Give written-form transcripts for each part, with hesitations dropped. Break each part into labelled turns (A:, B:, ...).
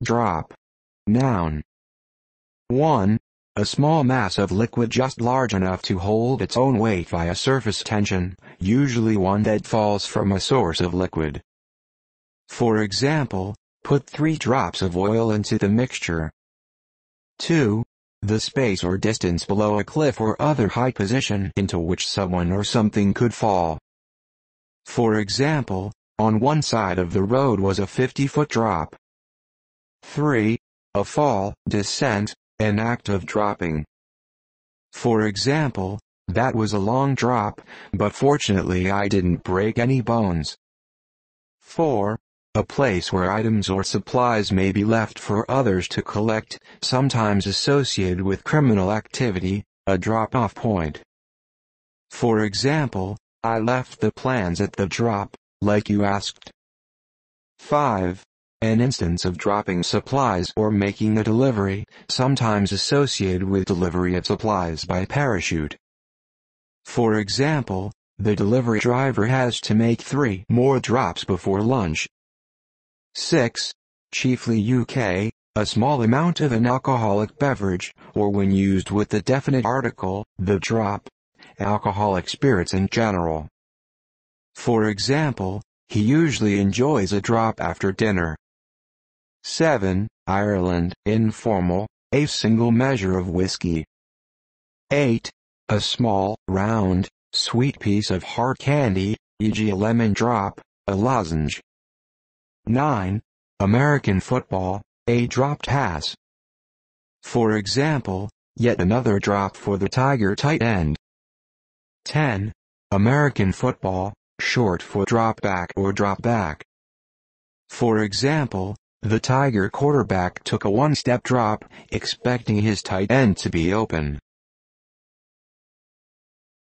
A: Drop. Noun. 1. A small mass of liquid just large enough to hold its own weight via surface tension, usually one that falls from a source of liquid. For example, put 3 drops of oil into the mixture. 2. The space or distance below a cliff or other high position into which someone or something could fall. For example, on one side of the road was a 50-foot drop. 3. A fall, descent, an act of dropping. For example, that was a long drop, but fortunately I didn't break any bones. 4. A place where items or supplies may be left for others to collect, sometimes associated with criminal activity, a drop-off point. For example, I left the plans at the drop, like you asked. 5. An instance of dropping supplies or making a delivery, sometimes associated with delivery of supplies by parachute. For example, the delivery driver has to make 3 more drops before lunch. 6. Chiefly UK, a small amount of an alcoholic beverage, or when used with the definite article, the drop, alcoholic spirits in general. For example, he usually enjoys a drop after dinner. 7. Ireland, informal, a single measure of whiskey. 8. A small, round, sweet piece of hard candy, e.g. a lemon drop, a lozenge. 9. American football, a drop pass. For example, yet another drop for the Tiger tight end. 10. American football, short for drop back or drop back. For example, the Tiger quarterback took a one-step drop, expecting his tight end to be open.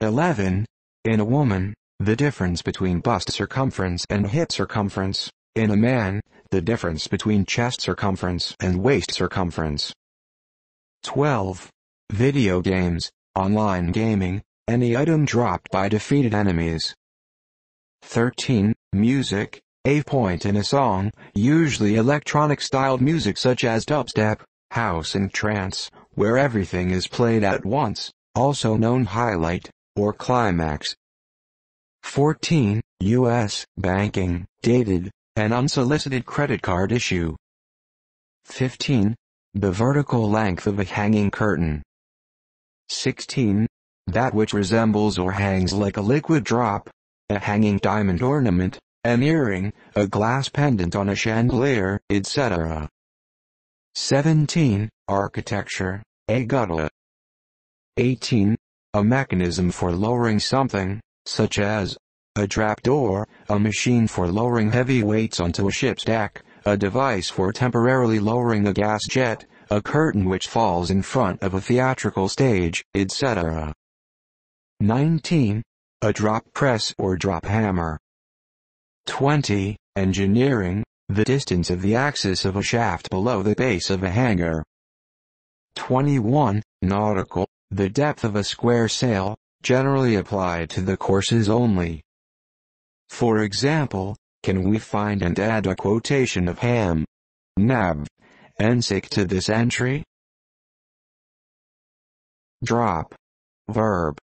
A: 11. In a woman, the difference between bust circumference and hip circumference. In a man, the difference between chest circumference and waist circumference. 12. Video games, online gaming, any item dropped by defeated enemies. 13. Music, a point in a song, usually electronic-styled music such as dubstep, house and trance, where everything is played at once, also known highlight, or climax. 14. U.S. banking, dated, an unsolicited credit card issue. 15. The vertical length of a hanging curtain. 16. That which resembles or hangs like a liquid drop, a hanging diamond ornament, an earring, a glass pendant on a chandelier, etc. 17. Architecture, a gutta. 18. A mechanism for lowering something, such as a trapdoor, a machine for lowering heavy weights onto a ship's deck, a device for temporarily lowering a gas jet, a curtain which falls in front of a theatrical stage, etc. 19. A drop press or drop hammer. 20. Engineering, the distance of the axis of a shaft below the base of a hanger. 21. Nautical, the depth of a square sail, generally applied to the courses only. For example, can we find and add a quotation of Ham, Nab, Ensic to this entry? Drop. Verb.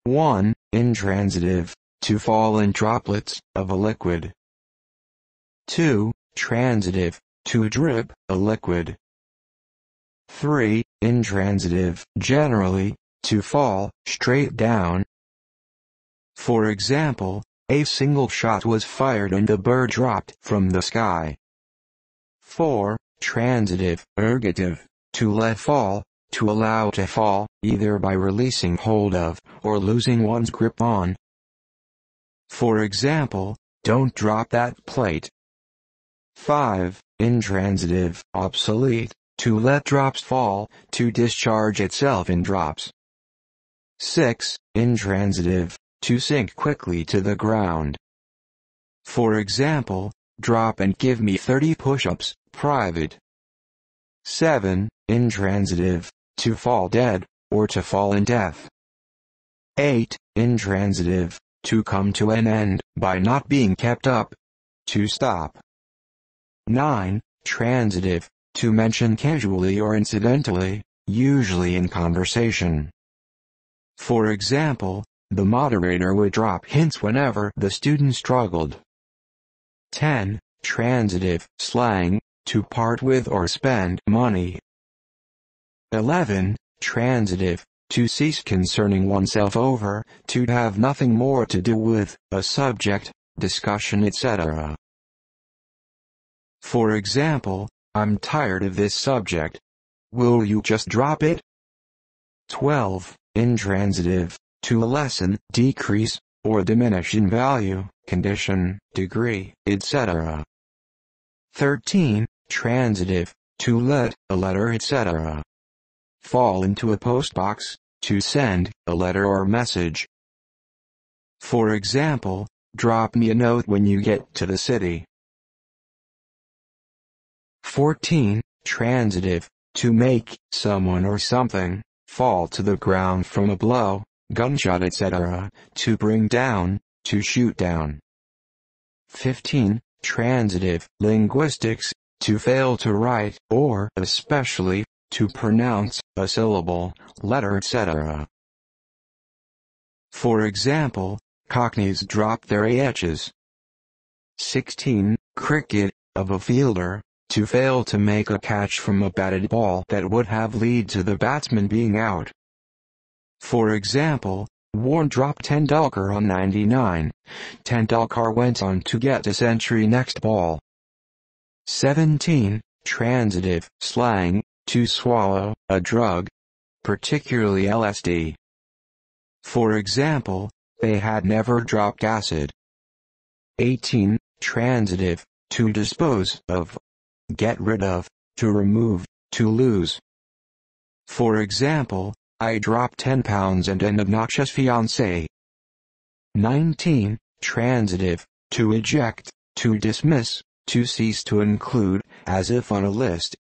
A: 1. Intransitive, to fall in droplets, of a liquid. 2. Transitive, to drip, a liquid. 3. Intransitive, generally, to fall, straight down. For example, a single shot was fired and a bird dropped from the sky. 4. Transitive, ergative, to let fall, to allow to fall, either by releasing hold of, or losing one's grip on. For example, don't drop that plate. 5. Intransitive, obsolete, to let drops fall, to discharge itself in drops. 6. Intransitive, to sink quickly to the ground. For example, drop and give me 30 push-ups, private. 7. Intransitive, to fall dead, or to fall in death. 8. Intransitive, to come to an end, by not being kept up. To stop. 9. transitive, to mention casually or incidentally, usually in conversation. For example, the moderator would drop hints whenever the student struggled. 10. Transitive, slang, to part with or spend money. 11. Transitive, to cease concerning oneself over, to have nothing more to do with, a subject, discussion, etc. For example, I'm tired of this subject. Will you just drop it? 12. Intransitive, to lessen, decrease, or diminish in value, condition, degree, etc. 13. Transitive, to let a letter, etc. fall into a postbox, to send a letter or message. For example, drop me a note when you get to the city. 14. Transitive, to make someone or something fall to the ground from a blow, gunshot, etc., to bring down, to shoot down. 15. Transitive, linguistics, to fail to write, or especially, to pronounce, a syllable, letter, etc. For example, Cockneys drop their AHs. 16. Cricket, of a fielder, to fail to make a catch from a batted ball that would have led to the batsman being out. For example, Warne dropped Tendulkar on 99. Tendulkar went on to get a century next ball. 17. Transitive, slang, to swallow, a drug, particularly LSD. For example, they had never dropped acid. 18. Transitive, to dispose of, get rid of, to remove, to lose. For example, I dropped 10 pounds and an obnoxious fiancé. 19. Transitive, to eject, to dismiss, to cease to include, as if on a list.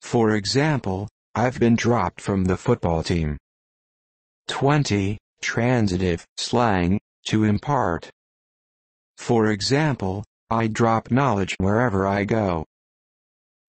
A: For example, I've been dropped from the football team. 20. Transitive, slang, to impart. For example, I drop knowledge wherever I go.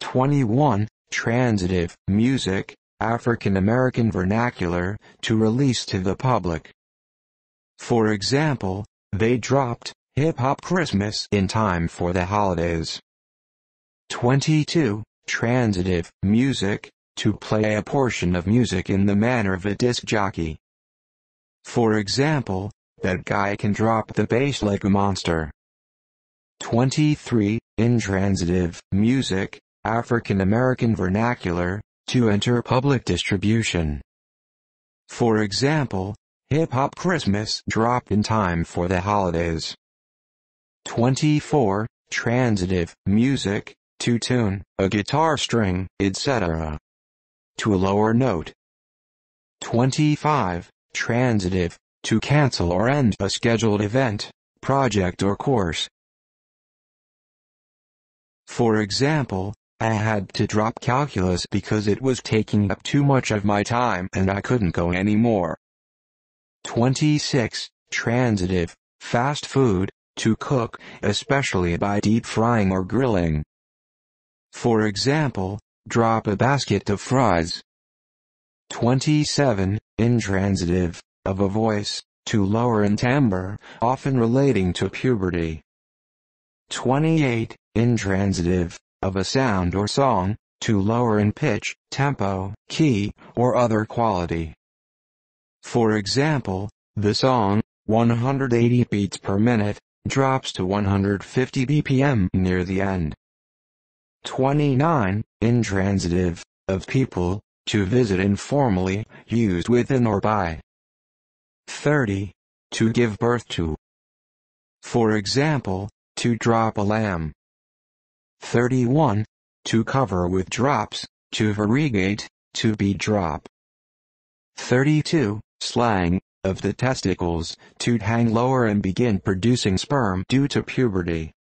A: 21. Transitive, music, African American vernacular, to release to the public. For example, they dropped Hip Hop Christmas in time for the holidays. 22. Transitive, music, to play a portion of music in the manner of a disc jockey. For example, that guy can drop the bass like a monster. 23. Intransitive, music, African American vernacular, to enter public distribution. For example, Hip Hop Christmas dropped in time for the holidays. 24. Transitive, music, to tune a guitar string, etc. to a lower note. 25. Transitive, to cancel or end a scheduled event, project or course. For example, I had to drop calculus because it was taking up too much of my time and I couldn't go anymore. 26. Transitive, fast food, to cook, especially by deep frying or grilling. For example, drop a basket of fries. 27. Intransitive, of a voice, to lower in timbre, often relating to puberty. 28. Intransitive, of a sound or song, to lower in pitch, tempo, key, or other quality. For example, the song, 180 beats per minute, drops to 150 BPM near the end. 29. Intransitive, of people, to visit informally, used within or by. 30. To give birth to. For example, to drop a lamb. 31. To cover with drops, to variegate, to be drop. 32. Slang, of the testicles, to hang lower and begin producing sperm due to puberty.